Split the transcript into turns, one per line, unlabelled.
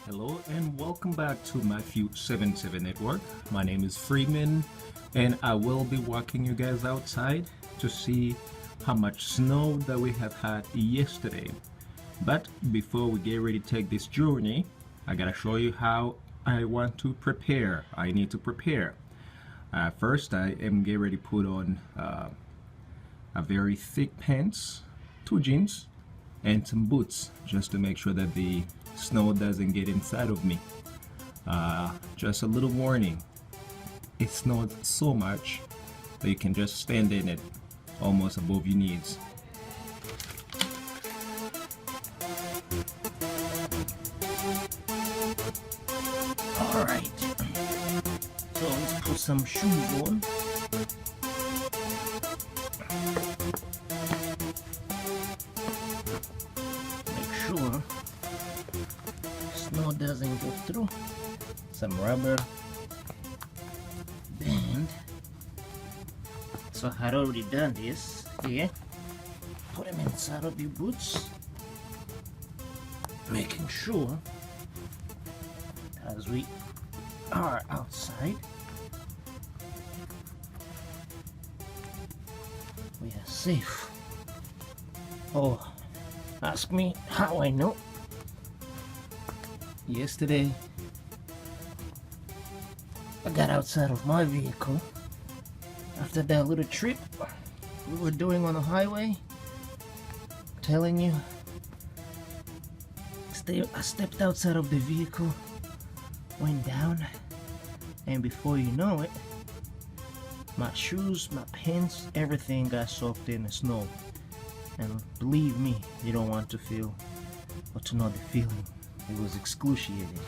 Hello and welcome back to Matthew 77 Network. My name is Freeman and I will be walking you guys outside to see how much snow that we have had yesterday. But before we get ready to take this journey, I gotta show you how I want to prepare. I need to prepare. First, I am getting ready to put on a very thick pants, two jeans, and some boots just to make sure that the snow doesn't get inside of me. Just a little warning, it snowed so much that you can just stand in it almost above your knees. Alright, so let's put some shoes on. Make sure snow doesn't go through. Some rubber band. So I had already done this here. Put them inside of your boots, making sure as we are outside we are safe. Oh, ask me how I know. Yesterday, I got outside of my vehicle after that little trip we were doing on the highway. I'm telling you, I stepped outside of the vehicle, went down, and before you know it, my shoes, my pants, everything got soaked in the snow. And believe me, you don't want to feel or to know the feeling. It was excruciating.